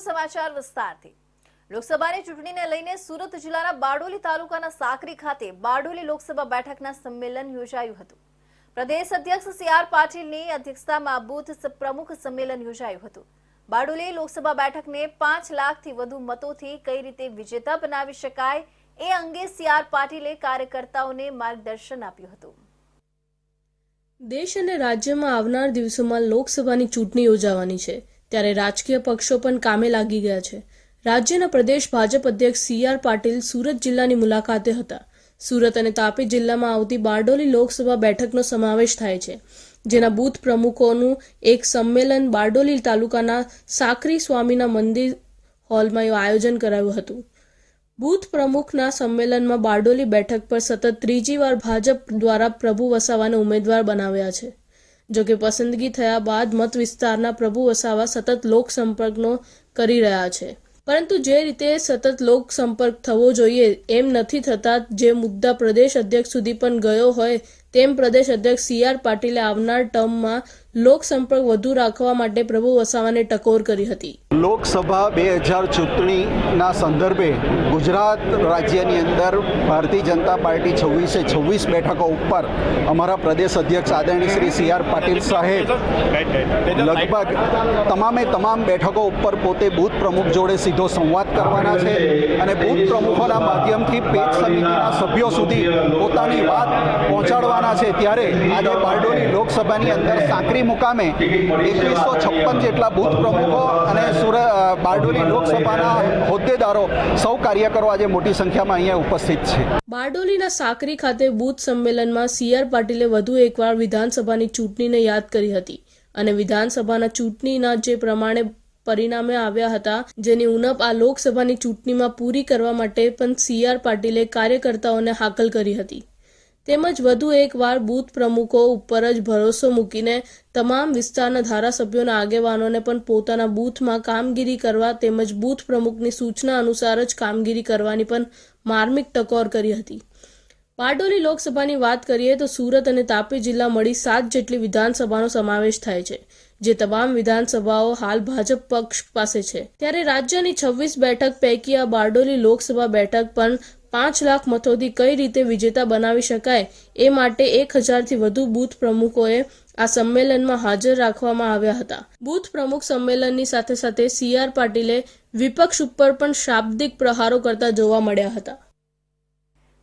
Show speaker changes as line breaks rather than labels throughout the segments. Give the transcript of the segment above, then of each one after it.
સમાચાર વિસ્તારથી। લોકસભાની ચૂંટણીને લઈને સુરત જિલ્લાના બારડોલી તાલુકાના સાકરી ખાતે બારડોલી લોકસભા બેઠકના સંમેલન યોજાયું હતું। પ્રદેશ અધ્યક્ષ સી.આર. પાટીલની અધ્યક્ષતામાં બૂથ પ્રમુખ સંમેલન યોજાયું હતું। બારડોલી લોકસભા બેઠકને 5 લાખથી વધુ મતોથી કઈ રીતે વિજેતા બનાવી શકાય એ અંગે સી.આર. પાટીલે કાર્યકર્તાઓને માર્ગદર્શન આપ્યું હતું।
દેશ અને રાજ્યમાં આવનાર દિવસોમાં લોકસભાની ચૂંટણી યોજાવાની છે, ત્યારે રાજકીય પક્ષો પણ કામે લાગી ગયા છે। રાજ્યના પ્રદેશ ભાજપ અધ્યક્ષ સી.આર. પાટીલ સુરત જિલ્લાની મુલાકાતે હતા। સુરત અને તાપી જિલ્લામાં આવતી બારડોલી લોકસભા બેઠકનો સમાવેશ થાય છે, જેના બૂથ પ્રમુખોનું એક સંમેલન બારડોલી તાલુકાના સાકરી સ્વામીના મંદિર હોલમાં આયોજન કરાયું હતું। બૂથ પ્રમુખના સંમેલનમાં બારડોલી બેઠક પર સતત ત્રીજી વાર ભાજપ દ્વારા પ્રભુ વસાવાને ઉમેદવાર બનાવ્યા છે। જોકે પસંદગી થયા બાદ મત વિસ્તારના પ્રભુ વસાવા સતત લોકસંપર્કનો કરી રહ્યા છે, પરંતુ જે રીતે સતત લોકસંપર્ક થવો જોઈએ એમ નથી થતા। જે મુદ્દા પ્રદેશ અધ્યક્ષ સુધી પણ ગયો હોય તેમ પ્રદેશ અધ્યક્ષ સી.આર. પાટીલે આવનાર ટર્મમાં લોકસંપર્ક વધુ રાખવા માટે પ્રભુ વસાવાને ટકોર કરી હતી।
લોકસભા 2000 ચૂંટણીના સંદર્ભે ગુજરાત રાજ્યની અંદર ભારતીય જનતા પાર્ટી 26 બેઠકો ઉપર અમારા પ્રદેશ અધ્યક્ષ આદરણીય શ્રી સી.આર. પાટીલ સાહેબ લગભગ તમામ બેઠકો ઉપર પોતે બૂથ પ્રમુખ જોડે સીધો સંવાદ કરવાના છે અને બૂથ પ્રમુખોના માધ્યમથી પેજ સમિતિના સભ્યો સુધી પોતાની વાત પહોંચાડવાના છે। ત્યારે આજે બારડોલી લોકસભાની અંદર સાકરી મુકામે 2156 જેટલા બૂથ પ્રમુખો અને બારડોલી લોકસભાના હોદ્દેદારો સૌ કાર્યકરો આજે મોટી સંખ્યામાં અહીંયા ઉપસ્થિત છે।
બારડોલીના સાકરી ખાતે બૂથ સંમેલનમાં સી.આર. પાટીલે વધુ એકવાર વિધાનસભાની ચૂંટણીને યાદ કરી હતી અને વિધાનસભાના ચૂંટણીના જે પ્રમાણે પરિણામે આવ્યા હતા, જેની ઉણપ આ લોકસભાની ચૂંટણીમાં પૂરી કરવા માટે પણ સી.આર. પાટીલે કાર્યકર્તાઓને હાકલ કરી હતી। તેમજ વધુ એકવાર બૂથ પ્રમુખો ઉપર જ ભરોસો મૂકીને તમામ વિસ્તારના ધારાસભ્યોના આગેવાનોને પણ પોતાના બૂથમાં કામગીરી કરવા તેમજ બૂથ પ્રમુખની સૂચના અનુસાર જ કામગીરી કરવાની પણ માર્મિક ટકોર કરી હતી। બારડોલી લોકસભાની વાત કરીએ તો સુરત અને તાપી જિલ્લા મળી 7 જેટલી વિધાનસભાનો સમાવેશ થાય છે, જે તમામ વિધાનસભાઓ હાલ ભાજપ પક્ષ પાસે છે। ત્યારે રાજ્યની 26 બેઠક પૈકી આ બારડોલી લોકસભા બેઠક પણ 5 લાખ મતોથી કઈ રીતે વિજેતા બનાવી શકાય એ માટે 1000થી વધુ બૂથ પ્રમુખોએ આ સંમેલનમાં હાજર રાખવામાં આવ્યા હતા। બૂથ પ્રમુખ સંમેલનની સાથે સાથે સી.આર. પાટીલે વિપક્ષ ઉપર પણ શાબ્દિક પ્રહારો કરતા જોવા મળ્યા હતા।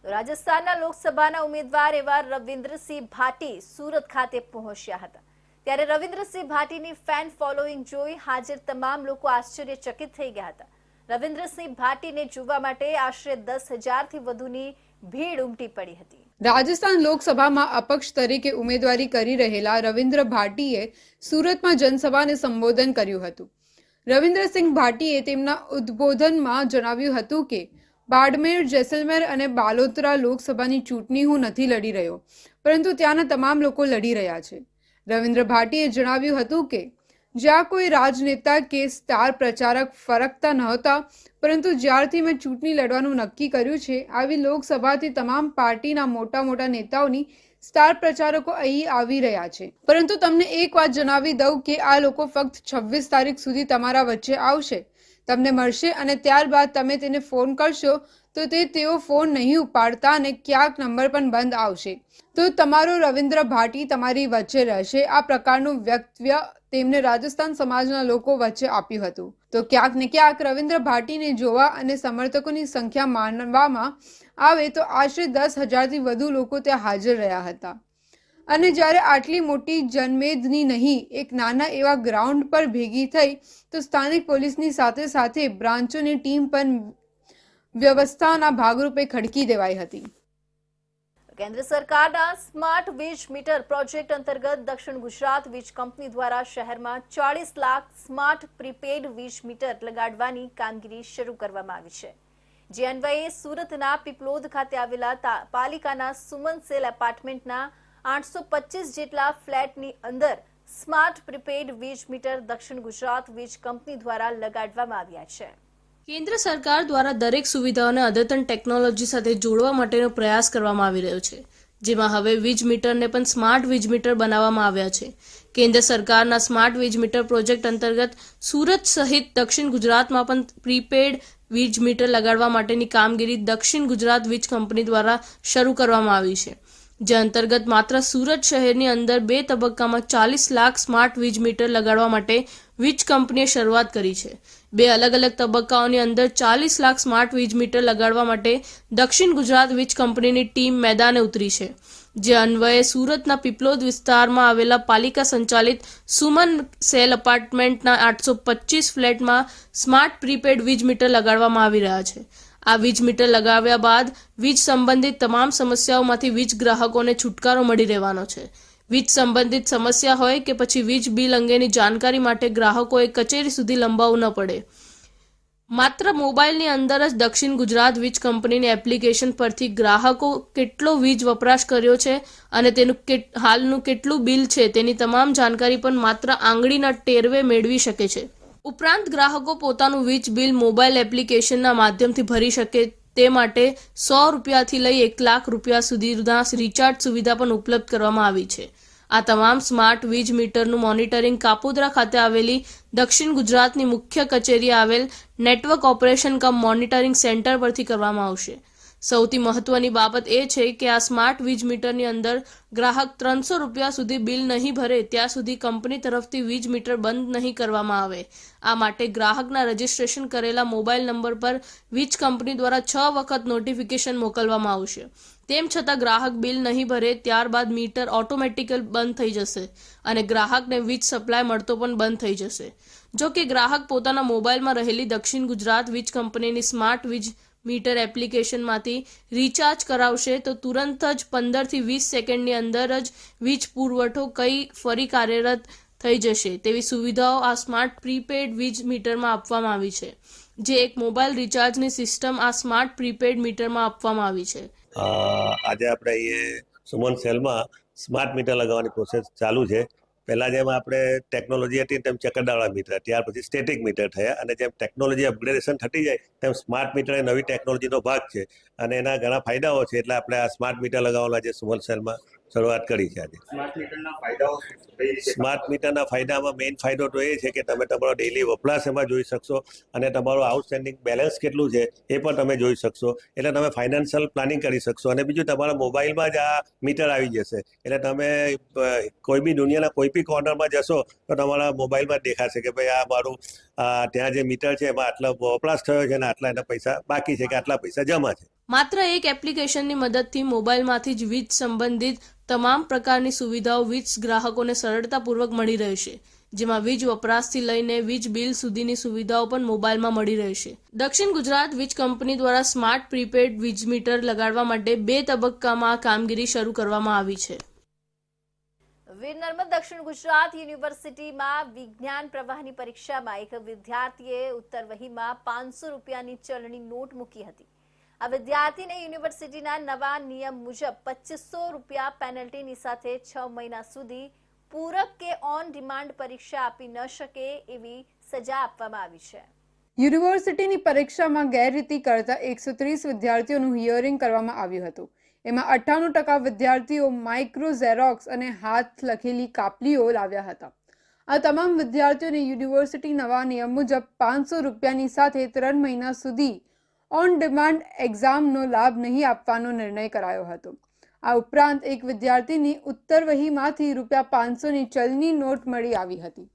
રાજસ્થાનના લોકસભાના ઉમેદવાર એવા રવિન્દ્રસિંહ ભાટી સુરત ખાતે પહોંચ્યા હતા। ત્યારે રવિન્દ્રસિંહ ભાટીની ફેન ફોલોઈંગ જોઈ હાજર તમામ લોકો આશ્ચર્યચકિત થઈ ગયા હતા। રવિન્દ્રસિંહ ભાટીને જોવા માટે આશરે 10,000થી વધુની ભીડ ઉમટી પડી હતી।
રાજસ્થાન લોકસભામાં અપક્ષ તરીકે ઉમેદવારી કરી રહેલા રવિન્દ્ર ભાટીએ સુરતમાં જનસભાને સંબોધન કર્યું હતું। રવિન્દ્રસિંહ ભાટીએ તેમના ઉદ્બોધનમાં જણાવ્યું હતું કે બાડમેર, જેસલમેર અને બાલોતરા લોકસભાની ચૂંટણી હું નથી લડી રહ્યો, પરંતુ ત્યાંના તમામ લોકો લડી રહ્યા છે। રવિન્દ્ર ભાટીએ જણાવ્યું હતું કે જ્યાં કોઈ રાજનેતા કે સ્ટાર પ્રચારક ફરકતા નહોતા, પરંતુ જ્યારથી મેં ચૂંટણી લડવાનું નક્કી કર્યું છે, આવી લોકસભાથી તમામ પાર્ટીના મોટા નેતાઓની સ્ટાર પ્રચારકો અહીં આવી રહ્યા છે। પરંતુ તમને એક વાત જણાવી દઉં કે આ લોકો ફક્ત 26 તારીખ સુધી તમારા વચ્ચે આવશે, તમને મળશે અને ત્યારબાદ તમે તેને ફોન કરશો તો તેઓ ફોન નહીં ઉપાડતા અને ક્યાંક નંબર પણ બંધ આવશે, તો તમારો રવિન્દ્ર ભાટી તમારી વચ્ચે રહેશે। આ પ્રકારનું વક્તવ્ય તેમને રાજસ્થાન સમાજના લોકો વચ્ચે આપ્યું હતું। તો ક્યાંક ને ક્યાંક રવિન્દ્ર ભાટીને જોવા અને સમર્થકોની સંખ્યા માનવામાં આવે તો આશરે 10,000થી વધુ લોકો ત્યાં હાજર રહ્યા હતા। અને જ્યારે આટલી મોટી જનમેદની નહીં, એક નાના એવા ગ્રાઉન્ડ પર ભેગી થઈ તો સ્થાનિક પોલીસની સાથે સાથે બ્રાન્ચોની ટીમ પણ વ્યવસ્થાના ભાગરૂપે ખડકી દેવાઈ હતી।
કેન્દ્ર સરકારના સ્માર્ટ વીજ મીટર પ્રોજેક્ટ અંતર્ગત દક્ષિણ ગુજરાત વીજ કંપની દ્વારા શહેરમાં 40 લાખ સ્માર્ટ પ્રીપેડ વીજ મીટર લગાડવાની કામગીરી શરૂ કરવામાં આવી છે। જે અન્વયે સુરતના પીપલોદ ખાતે આવેલા પાલિકાના સુમનસેલ એપાર્ટમેન્ટના 825 જેટલા ફ્લેટની અંદર સ્માર્ટ પ્રીપેડ વીજ મીટર દક્ષિણ ગુજરાત વીજ કંપની દ્વારા લગાડવામાં આવ્યા છે।
કેન્દ્ર સરકાર દ્વારા દરેક સુવિધાઓને અદ્યતન ટેકનોલોજી સાથે જોડવા માટેનો પ્રયાસ કરવામાં આવી રહ્યો છે, જેમાં હવે વીજ મીટરને પણ સ્માર્ટ વીજ મીટર બનાવવામાં આવ્યા છે. કેન્દ્ર સરકારના સ્માર્ટ વીજ મીટર પ્રોજેક્ટ અંતર્ગત સુરત સહિત દક્ષિણ ગુજરાતમાં પણ પ્રીપેડ વીજ મીટર લગાડવા માટેની કામગીરી દક્ષિણ ગુજરાત વીજ કંપની દ્વારા શરૂ કરવામાં આવી છે, જે અંતર્ગત માત્ર સુરત શહેરની અંદર 2 તબક્કામાં 40 લાખ સ્માર્ટ વીજ મીટર લગાડવા માટે વીજ કંપનીએ શરૂઆત કરી છે. 2 અલગ અલગ તબક્કાઓની અંદર 40 લાખ સ્માર્ટ વીજ મીટર લગાડવા માટે દક્ષિણ ગુજરાત વીજ કંપનીની ટીમ મેદાને ઉતરી છે, જે અન્વયે સુરતના પીપલોદ વિસ્તારમાં આવેલા પાલિકા સંચાલિત સુમન સેલ અપાર્ટમેન્ટના 825 ફ્લેટમાં સ્માર્ટ પ્રીપેડ વીજ મીટર લગાડવામાં આવી રહ્યા છે. આ વીજ મીટર લગાવ્યા બાદ વીજ સંબંધિત તમામ સમસ્યાઓમાંથી વીજ ગ્રાહકોને છુટકારો મળી રહેવાનો છે. વીજ સંબંધિત સમસ્યા હોય કે પછી વીજ બિલ અંગેની જાણકારી માટે ગ્રાહકોએ કચેરી સુધી લંબાવવું ન પડે. માત્ર મોબાઈલની અંદર જ દક્ષિણ ગુજરાત વીજ કંપનીની એપ્લિકેશન પરથી ગ્રાહકો કેટલો વીજ વપરાશ કર્યો છે અને તેનું હાલનું કેટલું બિલ છે તેની તમામ જાણકારી પણ માત્ર આંગળીના ટેરવે મેળવી શકે છે. ઉપરાંત ગ્રાહકો પોતાનું વીજ બિલ મોબાઈલ એપ્લિકેશનના માધ્યમથી ભરી શકે તે માટે 100 રૂપિયાથી લઈ 1 લાખ રૂપિયા સુધીના રિચાર્જ સુવિધા પણ ઉપલબ્ધ કરવામાં આવી છે. આ તમામ સ્માર્ટ વીજ મીટરનું મોનિટરિંગ કાપોદ્રા ખાતે આવેલી દક્ષિણ ગુજરાતની મુખ્ય કચેરીએ આવેલ નેટવર્ક ઓપરેશન કમ મોનિટરિંગ સેન્ટર પરથી કરવામાં આવશે. સૌથી મહત્વની બાબત એ છે કે આ સ્માર્ટ વીજ મીટરની અંદર ગ્રાહક 300 રૂપિયા સુધી બિલ નહીં ભરે ત્યાં સુધી કંપની તરફથી વીજ મીટર બંધ નહીં કરવામાં આવે. આ માટે ગ્રાહકના રજીસ્ટ્રેશન કરેલા મોબાઈલ નંબર પર વીજ કંપની દ્વારા 6 વખત નોટિફિકેશન મોકલવામાં આવશે. તેમ છતાં ગ્રાહક બિલ નહીં ભરે ત્યારબાદ મીટર ઓટોમેટિકલ બંધ થઈ જશે અને ગ્રાહકને વીજ સપ્લાય મળતો પણ બંધ થઈ જશે. જો કે ગ્રાહક પોતાના મોબાઈલમાં રહેલી દક્ષિણ ગુજરાત વીજ કંપનીની સ્માર્ટ વીજ મીટર એપ્લિકેશનમાંથી રિચાર્જ કરાવશે તો તુરંત જ 15 થી 20 સેકન્ડની અંદર જ વીજ પુરવઠો ફરી કાર્યરત થઈ જશે તેવી સુવિધાઓ આ સ્માર્ટ પ્રીપેડ વીજ મીટરમાં આપવામાં આવી છે, જે એક મોબાઈલ રિચાર્જની સિસ્ટમ આ સ્માર્ટ પ્રીપેડ મીટરમાં આપવામાં આવી છે.
આજે આપણે અહીંયા સુમન સેલમાં સ્માર્ટ મીટર લગાવવાની પ્રોસેસ ચાલુ છે. પહેલાં જેમ આપણે ટેકનોલોજી હતી તેમ ચક્કરદાળા મીટર, ત્યાર પછી સ્ટેટિક મીટર થયા અને જેમ ટેકનોલોજી અપગ્રેડેશન થતી જાય તેમ સ્માર્ટ મીટર એ નવી ટેકનોલોજીનો ભાગ છે અને એના ઘણા ફાયદાઓ છે. એટલે આપણે આ સ્માર્ટ મીટર લગાવવાના આજે સુમન સેલમાં શરૂઆત કરી છે. આજે સ્માર્ટ મીટરના ફાયદામાં મેઇન ફાયદો તો એ છે કે તમે તમારો ડેઇલી વપરાશ એમાં જોઈ શકશો અને તમારું આઉટસ્ટેન્ડિંગ બેલેન્સ કેટલું છે એ પણ તમે જોઈ શકશો. એટલે તમે ફાઇનાન્શિયલ પ્લાનિંગ કરી શકશો અને બીજું તમારા મોબાઈલમાં જ આ મીટર આવી જશે. એટલે તમે કોઈ બી દુનિયાના કોઈ બી કોર્નરમાં જશો તો તમારા મોબાઈલમાં જ દેખાશે કે ભાઈ આ મારું ત્યાં જે મીટર છે એમાં આટલો વપરાશ થયો છે અને આટલા એના પૈસા બાકી છે કે આટલા પૈસા જમા છે.
માત્ર એક એપ્લિકેશનની મદદથી મોબાઈલમાંથી જ વીજ સંબંધિત તમામ પ્રકારની સુવિધાઓ વીજ ગ્રાહકોને સરળતાપૂર્વક મળી રહેશે, જેમાં વીજ વપરાશથી લઈને વીજ બિલ સુધીની સુવિધાઓ પણ મોબાઈલમાં મળી રહેશે. દક્ષિણ ગુજરાત વીજ કંપની દ્વારા સ્માર્ટ પ્રીપેડ વીજ મીટર લગાડવા માટે 2 તબક્કામાં કામગીરી શરૂ કરવામાં આવી છે.
વીર નર્મદ દક્ષિણ ગુજરાત યુનિવર્સિટીમાં વિજ્ઞાન પ્રવાહની પરીક્ષામાં એક વિદ્યાર્થીએ ઉત્તર વહીમાં 500 રૂપિયાની ચલણી નોટ મૂકી હતી. આ વિદ્યાર્થીને યુનિવર્સિટીના નવા નિયમ મુજબ 2500 રૂપિયા પેનલ્ટીની સાથે 6 મહિના સુધી પૂરક કે ઓન ડિમાન્ડ પરીક્ષા આપી ન શકે એવી સજા આપવામાં આવી છે.
યુનિવર્સિટીની પરીક્ષામાં ગેરરીતિ કરતા 130 વિદ્યાર્થીઓનું હિયરિંગ કરવામાં આવ્યું હતું. એમાં 98% વિદ્યાર્થીઓ માઇક્રો ઝેરોક્સ અને હાથ લખેલી કાપલીઓ લાવ્યા હતા. આ તમામ વિદ્યાર્થીઓને યુનિવર્સિટી નવા નિયમ મુજબ 500 રૂપિયાની સાથે 3 મહિના સુધી ઓન ડિમાન્ડ એક્ઝામનો લાભ નહીં આપવાનો નિર્ણય કરાયો હતો. આ ઉપરાંત એક વિદ્યાર્થીની ઉત્તર વહીમાંથી ₹500ની ચલણી નોટ મળી આવી હતી.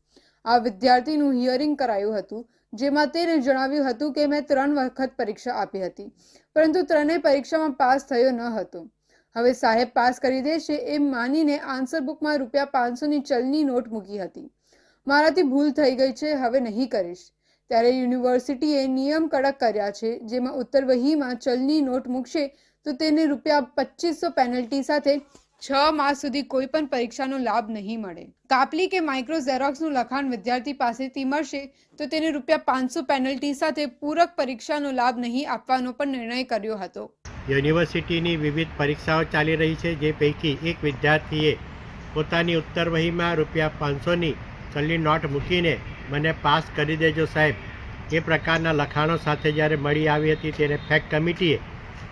આ વિદ્યાર્થીનું હિયરિંગ કરાયું હતું, જેમાં તેને જણાવ્યું હતું કે મેં 3 વખત પરીક્ષા આપી હતી, પરંતુ 3 પરીક્ષામાં પાસ થયો ન હતો. હવે સાહેબ પાસ કરી દેશે એમ માનીને આન્સર બુકમાં ₹500ની ચલણી નોટ મૂકી હતી. મારાથી ભૂલ થઈ ગઈ છે, હવે નહીં કરીશ. ત્યારે યુનિવર્સિટીએ નિયમ કડક કર્યા છે, જેમાં ઉત્તર વહીમાં ચલણી નોટ મૂકશે તો તેને ₹2500 પેનલ્ટી સાથે 6 માસ સુધી કોઈ પણ પરીક્ષાનો લાભ નહીં મળે. કાપલી કે માઇક્રો ઝેરોક્સનું લખાણ વિદ્યાર્થી પાસેથી મળશે તો તેને ₹500 પેનલ્ટી સાથે પૂરક પરીક્ષાનો લાભ નહીં આપવાનો પણ નિર્ણય કર્યો હતો.
યુનિવર્સિટીની વિવિધ પરીક્ષાઓ ચાલી રહી છે, જે પૈકી એક વિદ્યાર્થીએ પોતાની ઉત્તર વહીમાં ₹500ની ચલણી નોટ મૂકીને મને પાસ કરી દેજો સાહેબ એ પ્રકારના લખાણો સાથે જ્યારે મળી આવી હતી, ત્યારે ફેક કમિટીએ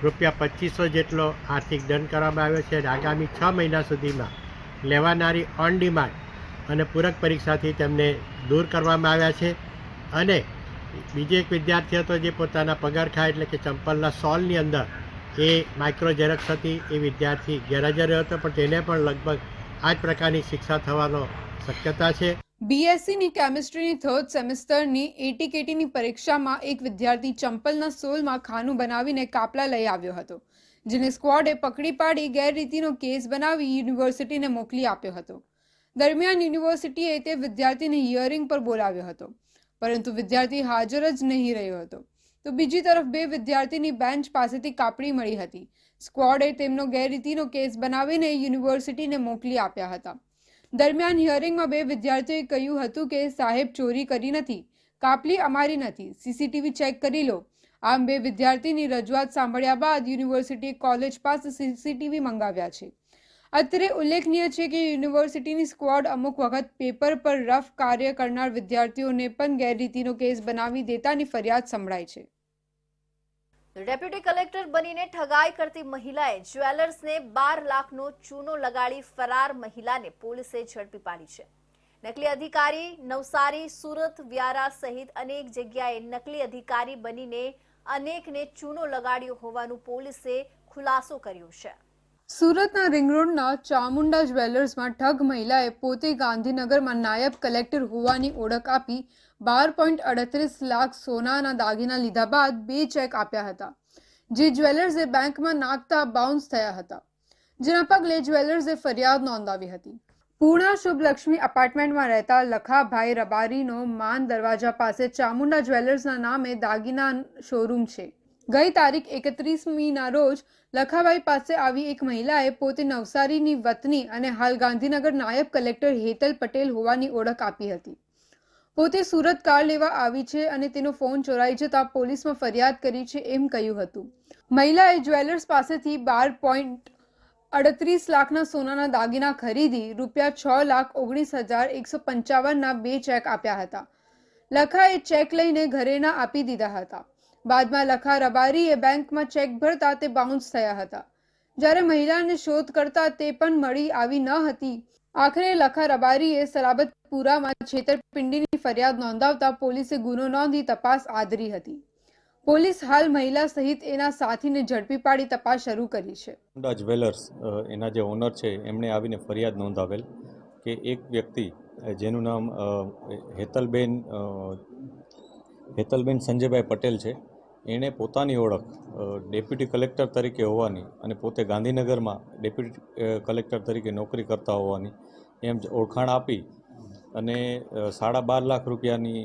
₹2500 જેટલો આર્થિક દંડ કરવામાં આવ્યો છે અને આગામી 6 મહિના સુધીમાં લેવાનારી ઓન ડિમાન્ડ અને પૂરક પરીક્ષાથી તેમને દૂર કરવામાં આવ્યા છે. અને બીજો એક વિદ્યાર્થી હતો જે પોતાના પગરખા એટલે કે ચંપલના સોલની અંદર એ માઇક્રો ઝેરોક્સ હતી. એ વિદ્યાર્થી ગેરહાજર રહ્યો હતો, પણ તેને પણ લગભગ આ જ પ્રકારની શિક્ષા થવાનો શક્યતા છે.
બીએસસીની કેમિસ્ટ્રીની 3rd સેમેસ્ટરની એટીકેટીની પરીક્ષામાં એક વિદ્યાર્થી ચંપલના સોલમાં ખાનું બનાવીને કાપલા લઈ આવ્યો હતો, જેને સ્ક્વોડે પકડી પાડી ગેરરીતિનો કેસ બનાવી યુનિવર્સિટીને મોકલી આપ્યો હતો. દરમિયાન યુનિવર્સિટીએ તે વિદ્યાર્થીને હિયરિંગ પર બોલાવ્યો હતો, પરંતુ વિદ્યાર્થી હાજર જ નહીં રહ્યો હતો. તો બીજી તરફ 2 વિદ્યાર્થીની બેન્ચ પાસેથી કાપડી મળી હતી. સ્ક્વોડે તેમનો ગેરરીતિનો કેસ બનાવીને યુનિવર્સિટીને મોકલી આપ્યા હતા. દરમિયાન હિયરિંગમાં 2 વિદ્યાર્થીઓએ કહ્યું હતું કે સાહેબ ચોરી કરી નથી, કાપલી અમારી નથી, સીસીટીવી ચેક કરી લો. આમ 2 વિદ્યાર્થીની રજૂઆત સાંભળ્યા બાદ યુનિવર્સિટીએ કોલેજ પાસે સીસીટીવી મંગાવ્યા છે. અત્રે ઉલ્લેખનીય છે કે યુનિવર્સિટીની સ્ક્વોડ અમુક વખત પેપર પર રફ કાર્ય કરનાર વિદ્યાર્થીઓને પણ ગેરરીતિનો કેસ બનાવી દેતાની ફરિયાદ સંભળાય છે.
ડેપ્યુટી કલેક્ટર બનીને ઠગાઈ કરતી મહિલાએ જ્વેલર્સને 12 લાખનો ચૂનો લગાડી ફરાર મહિલાને પોલીસે ઝડપી પાડી છે. નકલી અધિકારી નવસારી, સુરત, વ્યારા સહિત અનેક જગ્યાએ નકલી અધિકારી બનીને અનેકને ચૂનો લગાડ્યો હોવાનું પોલીસે ખુલાસો કર્યો છે.
સુરતના રિંગ રોડના ચામુંડા જ્વેલર્સમાં ઠગ મહિલાએ પોતે ગાંધીનગરમાં નાયબ કલેક્ટર હોવાની ઓળખ આપી 12.38 લાખ સોનાના દાગીના લીધા બાદ 2 ચેક આપ્યા હતા, જે જ્વેલર્સે બેંકમાં નાખતા બાઉન્સ થયા હતા, જેના પગલે જ્વેલર્સે ફરિયાદ નોંધાવી હતી. પૂર્ણા શુભલક્ષ્મી એપાર્ટમેન્ટમાં રહેતા લખાભાઈ રબારીનો માન દરવાજા પાસે ચામુંડા જ્વેલર્સના નામે દાગીના શોરૂમ છે. ગઈ તારીખ 31મીના રોજ લખાભાઈ પાસે આવી એક મહિલાએ પોતે નવસારીની વતની અને હાલ ગાંધીનગર નાયબ કલેક્ટર હેતલ પટેલ હોવાની ઓળખ આપી હતી. પોતે સુરત કાર લેવા આવી છે અને તેનો ફોન ચોરાઈ જતા પોલીસમાં ફરિયાદ કરી છે એમ કહ્યું હતું. મહિલાએ જ્વેલર્સ પાસેથી 12.38 લાખના સોનાના દાગીના ખરીદી ₹6,19,155ના 2 ચેક આપ્યા હતા. લખાએ ચેક લઈને ઘરે ના આપી દીધા હતા. બાદમાં લખા રબારીએ બેંકમાં ચેક ભરતા તે બાઉન્સ થયા હતા. જ્યારે મહિલાને શોધ કરતા તે પણ મળી આવી ન હતી. આખરે લખા રબારીએ સલાબતપુરામાં છેતરપિંડીની ફરિયાદ નોંધાવતા પોલીસે ગુનો નોંધી તપાસ આદરી હતી. પોલીસ હાલ મહિલા સહિત એના સાથીને ઝડપી પાડી તપાસ શરૂ કરી છે.
જ્વેલર્સ એના જે ઓનર છે એમણે આવીને ફરિયાદ નોંધાવેલ કે એક વ્યક્તિ જેનું નામ હેતલબેન સંજયભાઈ પટેલ છે, એણે પોતાની ઓળખ ડેપ્યુટી કલેક્ટર તરીકે હોવાની અને પોતે ગાંધીનગરમાં ડેપ્યુટી કલેક્ટર તરીકે નોકરી કરતા હોવાની એમ ઓળખાણ આપી અને 12.5 લાખ રૂપિયાની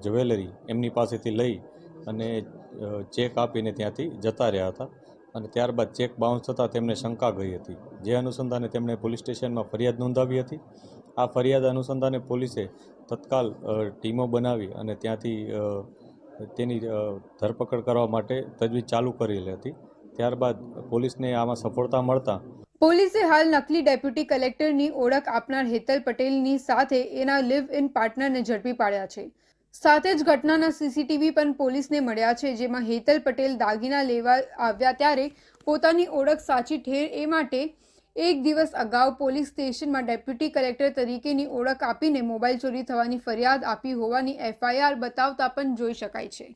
જ્વેલરી એમની પાસેથી લઈ અને ચેક આપીને ત્યાંથી જતા રહ્યા હતા. અને ત્યારબાદ ચેક બાઉન્સ થતાં તેમને શંકા ગઈ હતી, જે અનુસંધાને તેમણે પોલીસ સ્ટેશનમાં ફરિયાદ નોંધાવી હતી. આ ફરિયાદ અનુસંધાને પોલીસે તત્કાલ ટીમો બનાવી અને ત્યાંથી તેની ધરપકડ કરવા માટે તજવીજ ચાલુ કરેલી હતી. ત્યારબાદ પોલીસને આમાં સફળતા મળતા
પોલીસે હાલ નકલી ડેપ્યુટી કલેક્ટરની ઓળખ આપનાર હેતલ પટેલની સાથે એના લિવ ઇન પાર્ટનરને ઝડપી પાડ્યા છે. સાથે જ ઘટનાના સીસીટીવી પણ પોલીસને મળ્યા છે, જેમાં હેતલ પટેલ દાગીના લેવા આવ્યા ત્યારે પોતાની ઓળખ સાચી ઠેર એ માટે એક દિવસ અગાઉ પોલીસ સ્ટેશનમાં ડેપ્યુટી કલેક્ટર તરીકેની ઓળખ આપીને મોબાઈલ ચોરી થવાની ફરિયાદ આપી હોવાની એફઆઈઆર બતાવતા પણ જોઈ શકાય છે.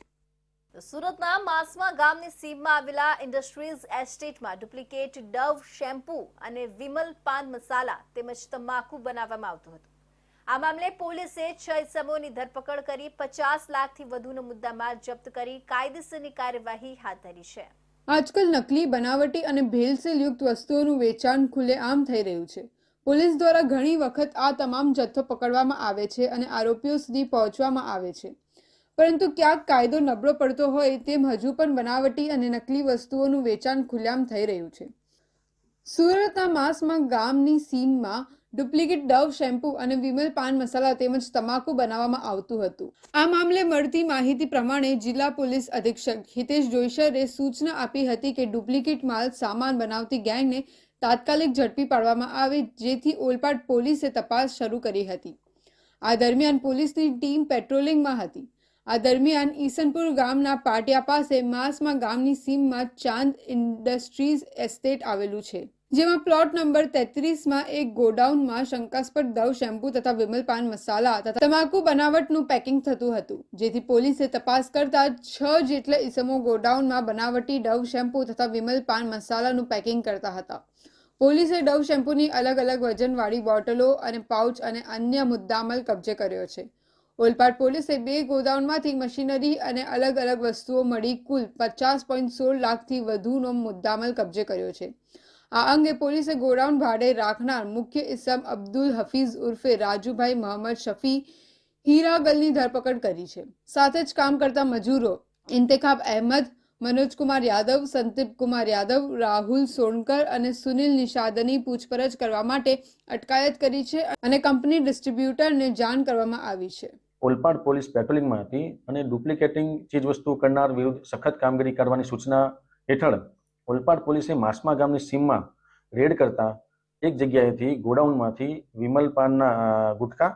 સુરતના માસમા ગામની સીમમાં આવેલા ઇન્ડસ્ટ્રીઝ એસ્ટેટમાં ડુપ્લિકેટ ડવ શેમ્પૂ અને વિમલ પાન મસાલા તેમજ તમાકુ બનાવવામાં આવતું હતું. આ મામલે પોલીસે 6 ઇસમોની ધરપકડ કરી 50 લાખથી વધુનો મુદ્દામાલ જપ્ત કરી કાયદેસરની કાર્યવાહી હાથ ધરી છે.
આજકાલ નકલી, બનાવટી અને ભેળસેળયુક્ત વસ્તુઓનું વેચાણ ખુલ્લેઆમ થઈ રહ્યું છે. પોલીસ દ્વારા ઘણી વખત આ તમામ જથ્થો પકડવામાં આવે છે અને આરોપીઓ સુધી પહોંચવામાં આવે છે, પરંતુ ક્યાંક કાયદો નબળો પડતો હોય તેમ હજુ પણ બનાવટી અને નકલી વસ્તુઓનું વેચાણ ખુલ્લેઆમ થઈ રહ્યું છે. સુરતના માસમા ગામની સીમમાં ડુપ્લિકેટ ડવ શેમ્પૂ અને વિમલ પાન મસાલા તેમજ તમાકુ બનાવવામાં આવતું હતું. આ મામલે મળતી માહિતી પ્રમાણે જિલ્લા પોલીસ અધિક્ષક હિતેશ જોઈસરે સૂચના આપી હતી કે ડુપ્લિકેટ માલ સામાન બનાવતી ગેંગને તાત્કાલિક ઝડપી પાડવામાં આવે, જેથી ઓલપાડ પોલીસે તપાસ શરૂ કરી હતી. આ દરમિયાન પોલીસની ટીમ પેટ્રોલિંગમાં હતી. આ દરમિયાન ઈસનપુર ગામના પાટિયા પાસે માસમાં ગામની સીમમાં ચાંદ ઇન્ડસ્ટ્રીઝ એસ્ટેટ આવેલું છે, જેમાં પ્લોટ નંબર 33માં એક ગોડાઉનમાં શંકાસ્પદ દવ શેમ્પૂ તથા વિમલ પાન મસાલા તથા તમાકુ બનાવટનું પેકિંગ થતું હતું, જેથી પોલીસે તપાસ કરતા 6 જેટલા ઈસમો ગોડાઉનમાં બનાવટી ડવ શેમ્પૂ તથા વિમલ પાન મસાલાનું પેકિંગ કરતા હતા. પોલીસે ડવ શેમ્પૂની અલગ અલગ વજનવાળી બોટલો અને પાઉચ અને અન્ય મુદ્દામાલ કબજે કર્યો છે. ઓલપાડ પોલીસે 2 ગોદાઉનમાંથી મશીનરી અને અલગ અલગ વસ્તુઓ મળી કુલ 50.16 લાખથી વધુનો મુદ્દામાલ કબજે કર્યો છે. આ અંગે પોલીસે ગોડાઉન ભાડે રાખનાર મુખ્ય ઇસમ અબ્દુલ હફીઝ ઉર્ફે રાજુભાઈ મોહમ્મદ શફી હીરાગલની ધરપકડ કરી છે. સાથે જ કામ કરતા મજૂરો ઇન્તેખાબ અહેમદ, મનોજકુમાર યાદવ, સંદીપકુમાર યાદવ, રાહુલ સોનકર અને સુનિલ નિષાદની પૂછપરછ કરવા માટે અટકાયત કરી છે અને કંપની ડિસ્ટ્રીબ્યુટરને જાણ કરવામાં આવી છે.
ઓલપાડ પોલીસ પેટ્રોલિંગમાં હતી અને ડુપ્લિકેટિંગ ચીજવસ્તુ કરનાર વિરુદ્ધ સખત કામગીરી કરવાની સૂચના હેઠળ ઓલપાડ પોલીસે માસમા ગામની સીમમાં રેડ કરતા એક જગ્યાએથી ગોડાઉનમાંથી વિમલ પાનના ગુટખા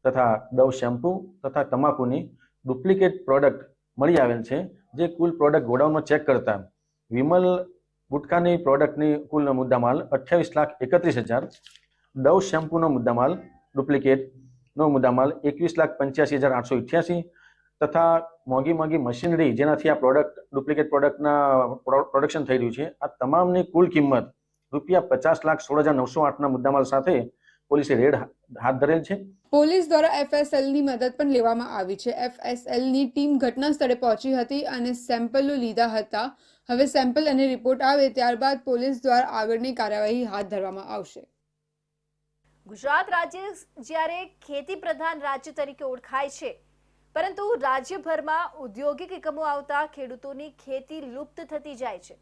તથા દવ શેમ્પૂ તથા તમાકુની ડુપ્લિકેટ પ્રોડક્ટ મળી આવેલ છે, જે કુલ પ્રોડક્ટ ગોડાઉનમાં ચેક કરતા વિમલ ગુટખાની પ્રોડક્ટની કુલ મુદ્દામાલ 28,31,000, દવ શેમ્પૂનો મુદ્દામાલ ડુપ્લિકેટનો મુદ્દામાલ 21,85,888 તથા મોંઘી મશીનરી જેનાથી આ પ્રોડક્ટ ડુપ્લિકેટ પ્રોડક્ટના પ્રોડક્શન થઈ રહ્યું છે, આ તમામની કુલ કિંમત ₹50,16,908ના મુદ્દામાલ સાથે પોલીસે રેડ હાથ ધરેલ છે.
પોલીસ દ્વારા FSLની મદદ પણ લેવામાં આવી છે. FSLની ટીમ ઘટના સ્થળે પહોંચી હતી અને સેમ્પલો લીધા હતા. હવે સેમ્પલ અને રિપોર્ટ આવે ત્યારબાદ પોલીસ દ્વારા આગળની કાર્યવાહી હાથ ધરવામાં આવશે.
ગુજરાત રાજ્ય જ્યારે ખેતી પ્રધાન રાજ્ય તરીકે ઓળખાય છે, પરંતુ રાજ્યભરમાં ઔદ્યોગિક એકમો આવતા ખેડૂતોની ખેતી લુપ્ત થતી જાય છે.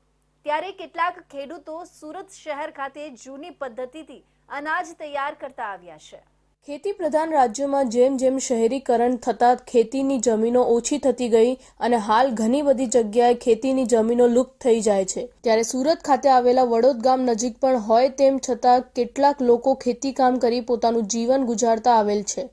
ત્યારે કેટલાક ખેડૂતો સુરત શહેર ખાતે જૂની પદ્ધતિથી અનાજ તૈયાર કરતા આવ્યા છે.
ખેતી પ્રધાન રાજ્યમાં જેમ જેમ શહેરીકરણ થતાં ખેતીની જમીનો ઓછી થતી ગઈ અને હાલ ઘણી બધી જગ્યાએ ખેતીની જમીનો લુપ્ત થઈ જાય છે. ત્યારે સુરત ખાતે આવેલા વડોદ ગામ નજીક પણ હોય તેમ છતાં કેટલાક લોકો ખેતીકામ કરી પોતાનું જીવન ગુજારતા આવેલ છે.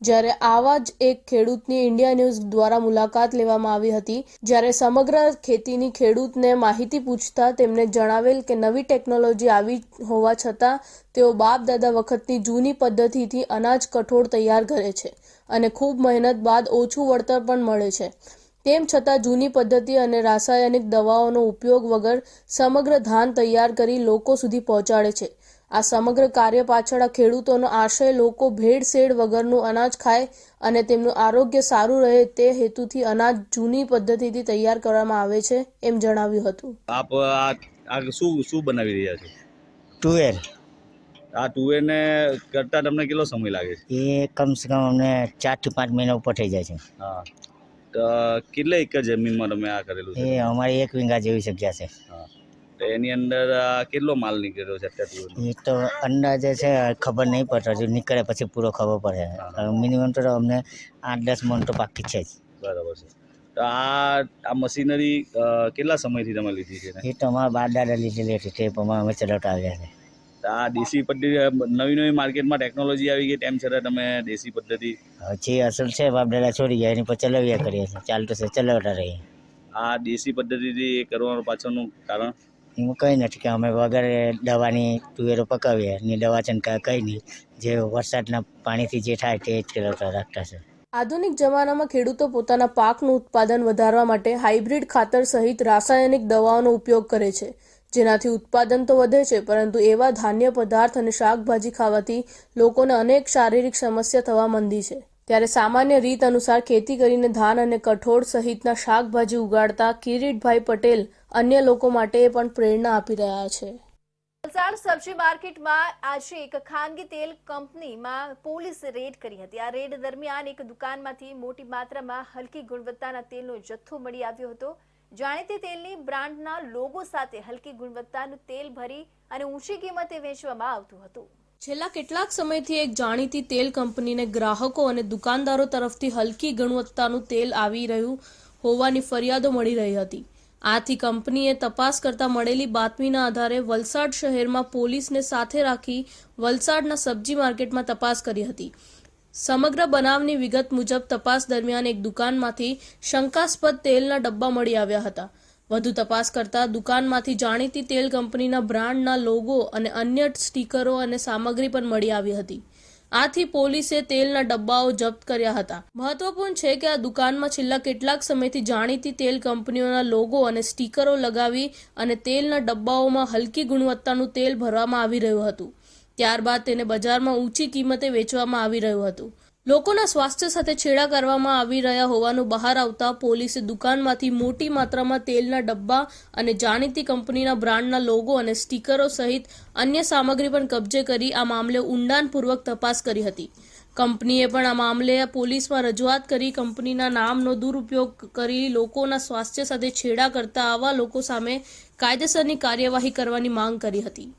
જ્યારે આવા જ એક ખેડૂતની ઇન્ડિયા ન્યૂઝ દ્વારા મુલાકાત લેવામાં આવી હતી, જ્યારે સમગ્ર ખેતીની ખેડૂતને માહિતી પૂછતા તેમણે જણાવેલ કે નવી ટેકનોલોજી આવી હોવા છતાં તેઓ બાપ દાદા વખતની જૂની પદ્ધતિથી અનાજ કઠોળ તૈયાર કરે છે અને ખૂબ મહેનત બાદ ઓછું વળતર પણ મળે છે. તેમ છતાં જૂની પદ્ધતિ અને રાસાયણિક દવાઓનો ઉપયોગ વગર સમગ્ર ધાન તૈયાર કરી લોકો સુધી પહોંચાડે છે. આ સમગ્ર કાર્ય પાછળ આ ખેડૂતોનો આશય લોકો ભેળસેળ વગરનું અનાજ ખાય અને તેમનું આરોગ્ય સારું રહે તે હેતુથી અનાજ જૂની પદ્ધતિથી તૈયાર કરવામાં આવે છે, એમ જણાવ્યું હતું.
આપ આ શું બનાવી રહ્યા છો?
તુવેર.
આ તુવેરને કરતા તમને કેટલો સમય લાગે છે?
એ કમસે કમ અમને 4 થી 5 મહિના ઉપર થઈ જાય છે.
હા, તો કેટલા એકર જમીનમાં તમે આ કરેલું છે?
એ અમારી 1 વીઘા જેવી જગ્યા છે.
હા, તો એની અંદર કેટલો માલ નીકળ્યો છે અત્યારે?
એ તો અંદાજે છે, ખબર નહીં પડતો, હજુ નીકળે પછી પૂરો ખબર પડે. મિનિમમ તો અમને 8-10 મણ તો પાકી છે જ.
બરાબર છે. તો આ મશીનરી કેટલા સમયથી તમે લીધી છે?
એ તો અમારા બાપ દાદા લીધેલી હતી, તે પ્રમાણે અમે ચલાવતા આવ્યા છે.
આ દેશી પદ્ધતિ નવી માર્કેટમાં ટેકનોલોજી આવી ગઈ તેમ છતાં તમે દેશી પદ્ધતિ
જે અસલ છે બાપ દાદા છોડી ગયા એની પર ચલાવ્યા કરીએ છીએ, ચાલતું છે ચલાવતા રહીએ.
આ દેશી પદ્ધતિથી કરવાનું પાછળનું કારણ
એમાં કંઈ નથી કે અમે વગર દવાની તુવેરો પકાવીએ ની દવા છંટકાવ કંઈ નહીં, જે વરસાદના પાણીથી જે થાય તે જ ચલાવતા રાખતા છે.
આધુનિક જમાનામાં ખેડૂતો પોતાના પાકનું ઉત્પાદન વધારવા માટે હાઇબ્રિડ ખાતર સહિત રાસાયણિક દવાઓનો ઉપયોગ કરે છે, જેનાથી ઉત્પાદન તો વધે છે, પરંતુ એવા ધાન્ય પદાર્થ અને શાકભાજી ખાવાથી લોકોને અનેક શારીરિક સમસ્યા થવા માંડી છે. ત્યારે સામાન્ય રીત અનુસાર ખેતી કરીને ધાન અને કઠોળ સહિતના શાકભાજી ઉગાડતા કિરીટભાઈ પટેલ અન્ય લોકો માટે પણ પ્રેરણા આપી રહ્યા છે.
વલસાડ સબ્જી માર્કેટમાં આજે એક ખાનગી તેલ કંપનીમાં પોલીસે રેડ કરી હતી. આ રેડ દરમિયાન એક દુકાનમાંથી મોટી માત્રામાં હલકી ગુણવત્તાના તેલનો જથ્થો મળી આવ્યો હતો. જાણીતી તેલની બ્રાન્ડના લોગો સાથે હલકી ગુણવત્તાનું તેલ ભરી અને ઊંચી કિંમતે વેચવામાં આવતું હતું.
છેલ્લા કેટલાક સમયથી એક જાણીતી તેલ કંપનીને ગ્રાહકો અને દુકાનદારો તરફથી હલકી ગુણવત્તાનું તેલ આવી રહ્યું હોવાની ફરિયાદો મળી રહી હતી. આથી કંપનીએ તપાસ કરતા મળેલી બાતમીના આધારે વલસાડ શહેરમાં પોલીસને સાથે રાખી વલસાડના સબ્જી માર્કેટમાં તપાસ કરી હતી. સમગ્ર બનાવની વિગત મુજબ તપાસ દરમિયાન એક દુકાનમાંથી શંકાસ્પદ તેલના ડબ્બા મળી આવ્યા હતા. વધુ તપાસ કરતા દુકાનમાંથી જાણીતી તેલ કંપનીના બ્રાન્ડના લોગો અને અન્ય સ્ટીકરો અને સામગ્રી પણ મળી આવી હતી. આથી પોલીસે તેલના ડબ્બાઓ જપ્ત કર્યા હતા. મહત્વપૂર્ણ છે કે આ દુકાનમાં છેલ્લા કેટલાક સમયથી જાણીતી તેલ કંપનીઓના લોગો અને સ્ટીકરો લગાવી અને તેલના ડબ્બાઓમાં હલકી ગુણવત્તાનું તેલ ભરવામાં આવી રહ્યું હતું. ત્યારબાદ તેને બજારમાં ઊંચી કિંમતે વેચવામાં આવી રહ્યું હતું. લોકોના સ્વાસ્થ્ય સાથે છેડા કરવામાં આવી રહ્યા હોવાનું બહાર આવતા પોલીસે દુકાનમાંથી મોટી માત્રામાં તેલના ડબ્બા અને જાણીતી કંપનીના બ્રાન્ડના લોગો અને સ્ટીકરો સહિત અન્ય સામગ્રી પણ કબજે કરી આ મામલે ઊંડાણપૂર્વક તપાસ કરી હતી. કંપનીએ પણ આ મામલે પોલીસમાં રજૂઆત કરી કંપનીના નામનો દુરુપયોગ કરી લોકોના સ્વાસ્થ્ય સાથે છેડા કરતા આવા લોકો સામે કાયદેસરની કાર્યવાહી કરવાની માંગ કરી હતી.